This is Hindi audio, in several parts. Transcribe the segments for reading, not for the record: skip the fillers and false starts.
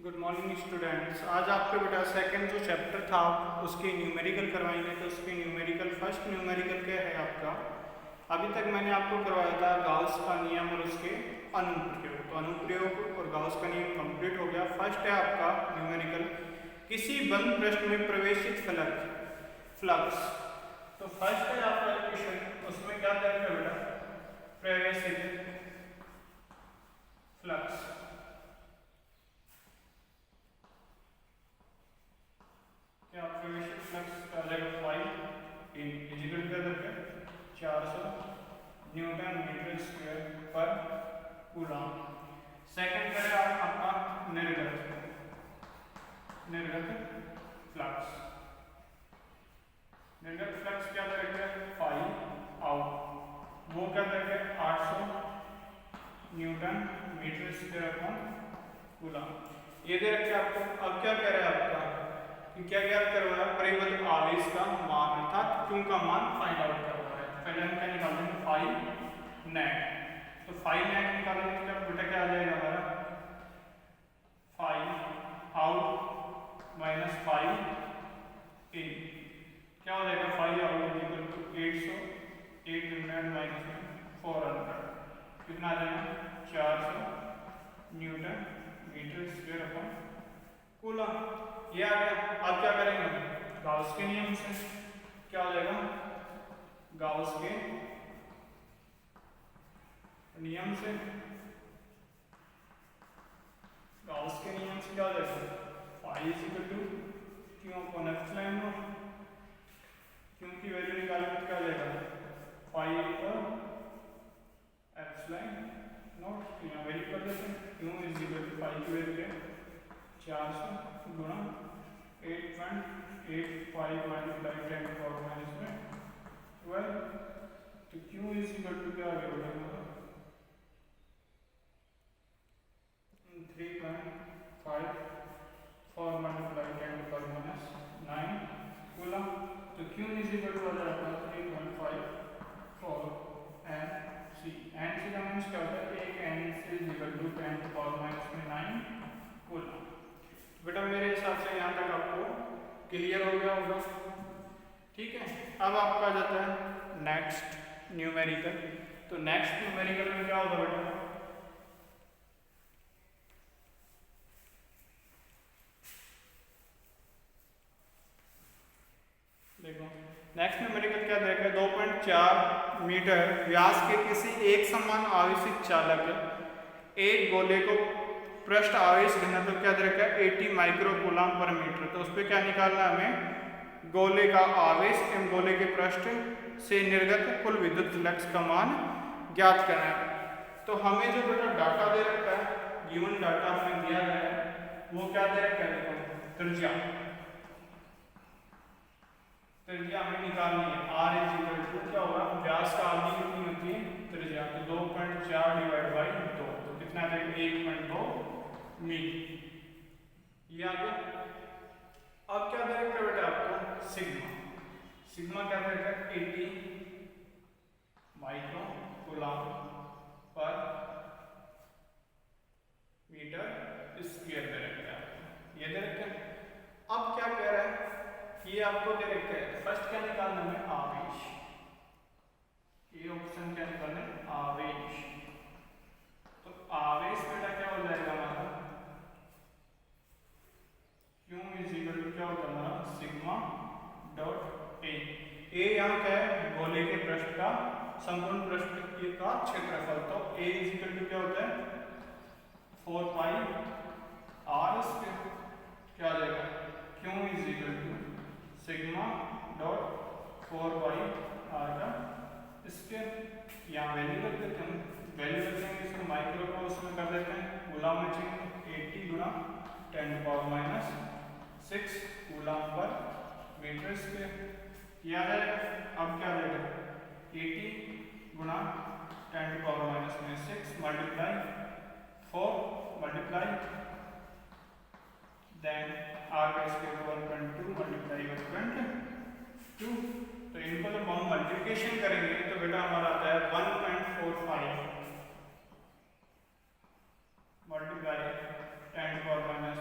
Good morning students. आज आपके बेटा सेकंड जो चैप्टर था उसके न्यूमेरिकल करवाएंगे। तो उसके न्यूमेरिकल फर्स्ट न्यूमेरिकल क्या है आपका, अभी तक मैंने आपको करवाया था गाउस का नियम और उसके अनुप्रयोग। तो अनुप्रयोग और गाउस का नियम कंप्लीट हो गया। फर्स्ट है आपका न्यूमेरिकल किसी बंद पृष्ठ में प्रवेशित फ्लक्स। तो फर्स्ट है आपका क्वेश्चन, उसमें क्या करेंगे बेटा, प्रवेशित फ्लक्स। क्या प्रवेशित फ्लक्स का जाएगा फाइव इन इजिकल क्या दर 400 न्यूटन मीटर स्क्वायर पर कूलम। सेकंड करेगा आपका फ्लक्स। निर्गत फ्लक्स क्या करेंगे, फाइव आउट, वो क्या करेंगे 800 न्यूटन मीटर स्क्वायर पर कूलम। ये दे रखे आपको। अब क्या कह रहे हैं आपका कि क्या ज्ञात करवाया, परिबल आवेश का मान अर्थात क्यू का मान फाइंड आउट करवा रहा है। पहले हम क्या निकालेंगे, फाइव नेट। तो फाइव नेट निकालेंगे तो क्या बेटा क्या आ जाएगा हमारा, phi out minus phi in, क्या हो जाएगा phi out equal to 800, 800 minus 400, कितना आ जाएगा 400 newton metre square upon coulomb. ये आ गया। अब क्या करेंगे, गाउस के नियम से क्या हो जाएगा, गाउस के नियम से क्या हो जाएगा, phi is equal to Q upon epsilon naught. Q की वैल्यू निकालेंगे तो क्या हो जाएगा, फाइव पर एप्सिलॉन नॉट। यहाँ वैल्यू कर देते हैं, Q is equal to phi की वैल्यू है 400 गुणा 8.85 मल्टीप्लाई 10 पावर माइनस में 12। तो Q इज इक्वल टू क्या आ गया, 3.5 4 मल्टीप्लाई 10 पावर माइनस 9 कूलम। तो Q इज इक्वल टू आ जाएगा 3.54 NC। NC का मीन्स क्या होता है, एक NC is equal to 10 power minus में 9 कूलम। बेटा मेरे हिसाब से यहाँ तक आपको क्लियर हो गया होगा, ठीक है। अब आपका आ जाता है नेक्स्ट न्यूमेरिकल। तो नेक्स्ट न्यूमेरिकल में क्या होगा बेटा, देखो नेक्स्ट न्यूमेरिकल क्या देखेगा, 2.4 मीटर व्यास के किसी एक समान आवेशित चालक एक गोले को पृष्ठ आवेश घनत्व क्या दे रखा है 80 माइक्रो कूलम पर मीटर। तो उस पर क्या निकालना है हमें, गोले का आवेश एवं गोले के पृष्ठ से निर्गत कुल विद्युत फ्लक्स का मान ज्ञात करना है। तो हमें जो बेटा डाटा दे रखा है, गिवन डाटा हमें दिया गया है, वो क्या दे रखा है, देखो त्रिज्या हमें निकालनी है। आर इज इक्वल टू क्या होगा, व्यास का आधी कितनी होती है त्रिज्या, तो 2.4 डिवाइड बाई 2, तो कितना आ जाएगा 1.2 मीटर। ये आ गया। अब क्या दे रखा है बेटा आपको, सिग्मा क्या दे रखा है 80 micro coulomb per metre square दे रखा है, ये दे रखा है। अब क्या कह रहा है, ये आपको दे रखा है, फर्स्ट क्या निकालना है, आवेश। ये ऑप्शन क्या निकालना है, आवेश। तो आवेश बेटा क्या हो जाएगा हमारा, Q इज इक्वल टू क्या होता है हमारा सिग्मा डॉट ए। यहाँ क्या है, गोले के पृष्ठ का संपूर्ण पृष्ठ का क्षेत्रफल। तो A इज इक्वल टू क्या होता है 4 पाई आर स्क्वायर। क्या आ जाएगा, Q is equal to sigma dot 4 pi R का स्क्वायर। यहाँ वैल्यू रख देते हैं, वैल्यू रख देंगे, इसको माइक्रो को उसमें कर देते हैं, कूलम में चाहिए 80 गुणा 10 power minus 6 coulomb per metre square. ये आ जाएगा। अब क्या आ जाएगा 80 गुणा 10 पावर माइनस में 6 मल्टीप्लाई 4 मल्टीप्लाई देन आर का स्क्वायर 1.2 मल्टीप्लाई 1.2। तो इनको जब हम मल्टीप्लिकेशन करेंगे तो बेटा हमारा आता है 1.45 मल्टीप्लाई 10 पावर माइनस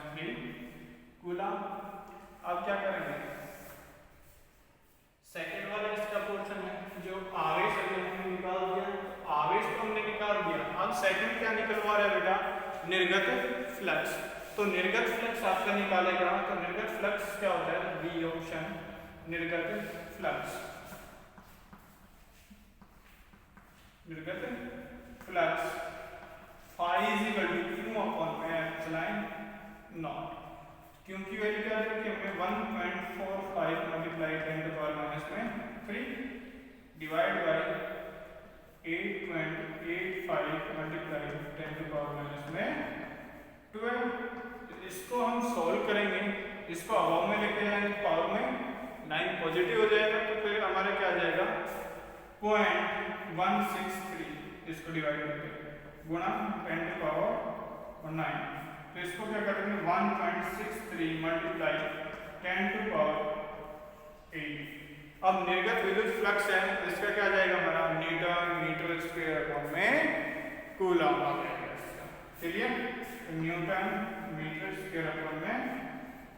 क्या निकलवा रहा है बेटा, निर्गत फ्लक्स। तो निर्गत फ्लक्स आपका निकालेगा, तो निर्गत फ्लक्स क्या होता है, बी ऑप्शन, निर्गत फ्लक्स। निर्गत flux phi is equal to Q upon में एप्सिलॉन नॉट। क्यू की वैल्यू क्या है कि हमें 1.45 मल्टीप्लाई 10⁻³ डिवाइड बाय 8.85 मल्टीप्लाई 10⁻²। इसको हम सॉल्व करेंगे, इसको अबव में लेके जाएंगे, पावर में 9 पॉजिटिव हो जाएगा, तो फिर हमारा क्या आ जाएगा 0.163, इसको डिवाइड करके गुणा 10⁻⁹। तो इसको क्या करेंगे 1.63 मल्टीप्लाई 10⁸। अब निर्गत विद्युत फ्लक्स है, इसका क्या आ जाएगा हमारा न्यूटन मीटर स्क्वायर अपॉन में कूलम आ जाएगा इसका। चलिए न्यूटन मीटर स्क्वायर अपॉन में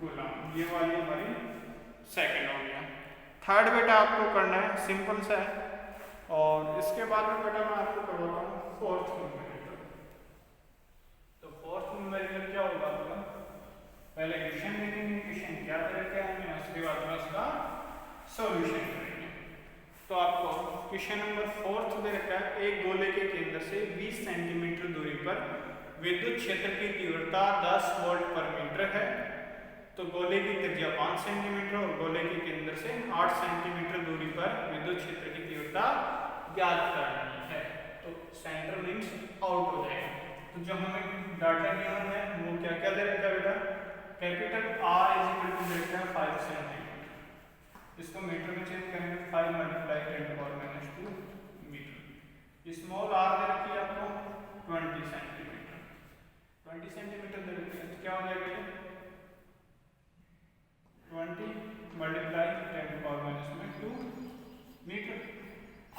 कूलम, ये वाली हमारी सेकंड हो गया। थर्ड बेटा आपको करना है, सिंपल सा है, और इसके बाद में बेटा मैं आपको करवाता हूँ फोर्थ न्यूमेरिकल। तो फोर्थ न्यूमेरिकल क्या होगा आपका, पहले क्वेश्चन देखेंगे, क्वेश्चन क्या करके आएंगे, उसके बाद में उसका सॉल्यूशन करेंगे। तो आपको क्वेश्चन नंबर 4 दे रखा है, एक गोले के केंद्र से 20 सेंटीमीटर दूरी पर विद्युत क्षेत्र की तीव्रता 10 वोल्ट पर मीटर है। तो गोले की त्रिज्या 5 सेंटीमीटर और गोले के केंद्र से 8 सेंटीमीटर दूरी पर विद्युत क्षेत्र की तीव्रता ज्ञात करनी है। तो सेंटर मींस आउट हो जाएगा। तो जो हमें डाटा गिवन है वो क्या क्या दे रखा है बेटा, capital R is equal to दे रखा है 5 सेंटीमीटर, इसको मीटर में चेंज करेंगे 5 मल्टीप्लाई 10⁻² मीटर। स्मॉल आर दे रखी है आपको 20 सेंटीमीटर, 20 सेंटीमीटर दे रखी है, तो क्या हो जाएगा 20 मल्टीप्लाई 10⁻² मीटर।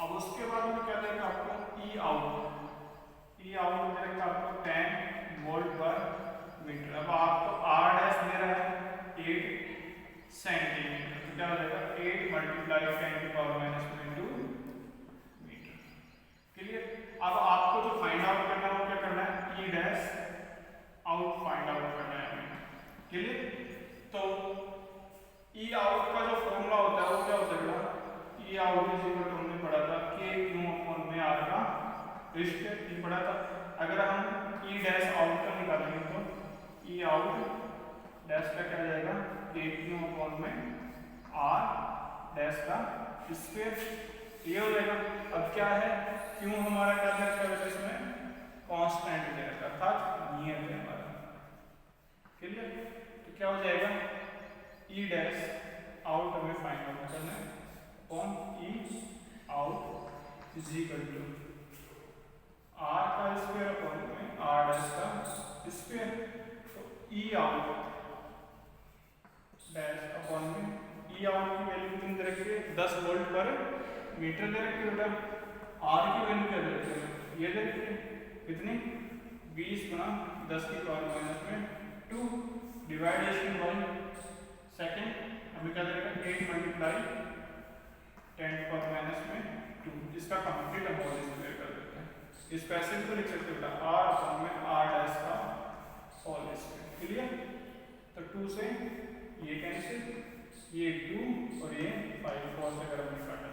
अब उसके बाद में क्या देगा आपको ई आउट देगा आपको 10 वोल्ट पर मीटर। अब आपको आर डैश दे रहा है 8 सेंटीमीटर, तो क्या हो जाएगा 8 मल्टीप्लाई 10⁻² मीटर। क्लियर। अब आपको जो फाइंड आउट करना है वो क्या करना है, ई डैश आउट फाइंड आउट करना है हमें। क्लियर। तो ई आउट का जो फॉर्मूला होता है वो क्या हो जाएगा, ई आउट इज इक्वल टू हमने पढ़ा था के क्यू अपॉन में आर का रिश्ते ये पढ़ा था। अगर हम ई डैश आउट का निकालेंगे तो ई आउट डैश का क्या जाएगा के क्यू अपॉन में आर डैश का स्क्वायर, ये हो जाएगा। अब क्या है, क्यों हमारा क्या दे रखा है इसमें कांस्टेंट दे रखा था, नियर है हमारा। क्लियर। तो क्या हो जाएगा ई डैश आउट हमें फाइंड आउट करना है upon E out is equal to R का स्क्वायर अपॉन में आर डैश का स्क्वायर। तो ई आउट डैश अपॉन में ई आउट की वैल्यू कितनी दे रखी है 10 वोल्ट पर मीटर दे रखी है बेटा। आर की वैल्यू क्या दे रखी है, ये दे रखी है कितनी 20 गुना 10⁻² डिवाइडेशन बाय सेकंड, हमें क्या दे रखा है 8 मल्टीप्लाई 10⁻²। इसका कंप्लीट हम होल स्क्वायर कर देते हैं, इस पैसेज को लिख सकते बेटा आर अपॉन में आर डैश का होल स्क्वायर। क्लियर। तो 2 से ये कैंसिल, ये 2 और ये 5 4 से अगर हमने काटा।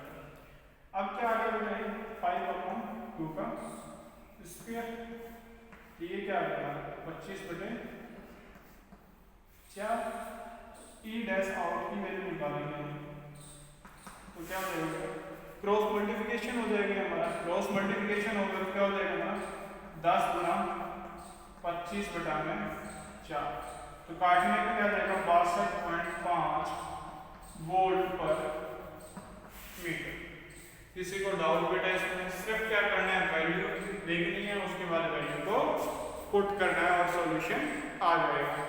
अब क्या आ गया बेटा 5/2 का स्क्वायर, ये क्या आ गया 25/4। ई डैश आउट की वैल्यू निकालेंगे हम, तो क्या हो जाएगा क्रॉस मल्टीप्लिकेशन हो जाएगी हमारा, क्रॉस मल्टीप्लिकेशन होगा तो क्या हो जाएगा हमारा 10 गुना 25/4। तो काटने में क्या जाएगा 62.5 वोल्ट पर मीटर। किसी को डाउट बेटा इसमें सिर्फ क्या करना है वैल्यू देखनी है, उसके बाद वैल्यू को पुट करना है और सॉल्यूशन आ जाएगा।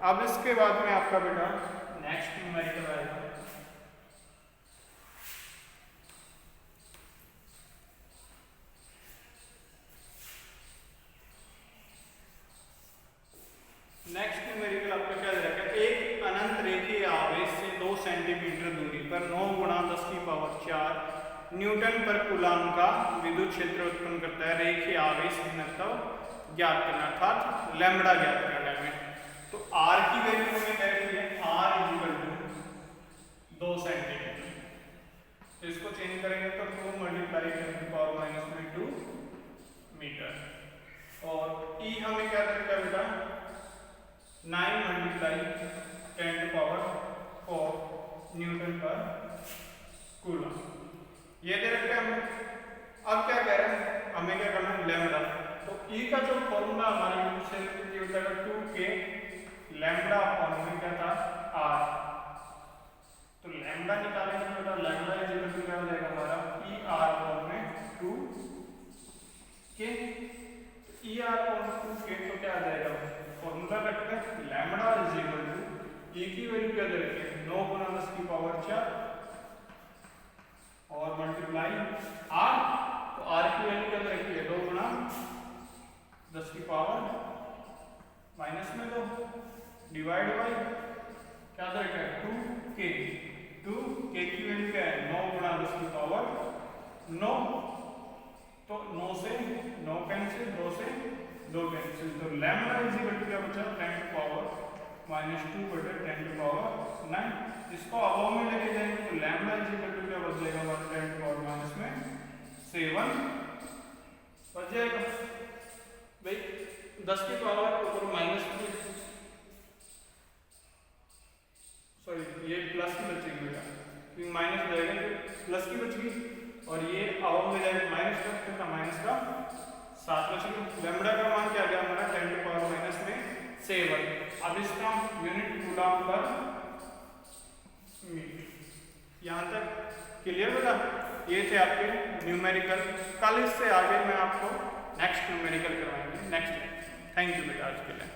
अब इसके बाद में आपका बेटा नेक्स्ट न्यूमेरिकल आएगा। नेक्स्ट न्यूमेरिकल आपका क्या दे रखा है, एक अनंत रेखीय आवेश से 2 सेंटीमीटर दूरी पर 9 गुणा 10⁴ न्यूटन पर कूलाम का विद्युत क्षेत्र उत्पन्न करता है। रेखीय आवेश घनत्व ज्ञात करना, अर्थात लैम्बडा ज्ञात करना है। तो आर की वैल्यू हमें दे रखी है, आर इक्वल टू 2 सेंटीमीटर। तो इसको चेंज करेंगे तो 2 मल्टीप्लाई 10⁻⁻2 मीटर। और ई हमें क्या दे रखा है बेटा, 9 मल्टीप्लाई 10⁻4 न्यूटन पर कूलम। ये दे रखा है हमें। अब क्या कह रहे हैं, हमें क्या करना है, लैम्बडा। तो ई का जो फॉर्मूला हमारे से ये होता है 2k लैम्बडा अपॉन में क्या था, आर। तो लैम्बडा निकालेंगे तो बेटा लैम्बडा इज इक्वल टू क्या हो जाएगा हमारा, ई आर अपॉन में 2k। तो ई आर अपॉन 2k तो क्या आ जाएगा, फॉर्मूला रखते हैं लैम्बडा इज इक्वल टू ई की वैल्यू क्या दे रखी है, 9 गुना 10 की पावर 4 और मल्टीप्लाई आर। तो आर की वैल्यू क्या रखी है, 2 गुना 10 की पावर माइनस में 2 डिवाइड बाई क्या रखा है 2k। 2k की वैल्यू क्या है, 9 गुना 10 की पावर 9। तो 9 से 9 कैंसिल, 2 से 2 कैंसिल। तो लैम्बडा इज इक्वल टू क्या बचा, 10⁻⁻2 बटे 10⁻9। इसको अबव में लेके जाएंगे तो लैम्बडा इज इक्वल टू क्या बच जाएगा हमारा, 10⁻⁻7 बच जाएगा। भाई 10 की पावर ऊपर माइनस की, सॉरी ये प्लस की बचेगी बेटा, क्योंकि माइनस जाएगा तो प्लस की बचेगी, और ये अबव में जाएगा माइनस का, माइनस का 7 बचेगी। लैम्बडा का मान क्या आ गया हमारा, 10⁻⁻7। अब इसका यूनिट कूलम पर मीटर। यहाँ तक क्लियर बेटा। ये थे आपके न्यूमेरिकल। कल इससे आगे मैं आपको नेक्स्ट न्यूमेरिकल करवाएंगे नेक्स्ट। थैंक यू बेटा आज के लिए।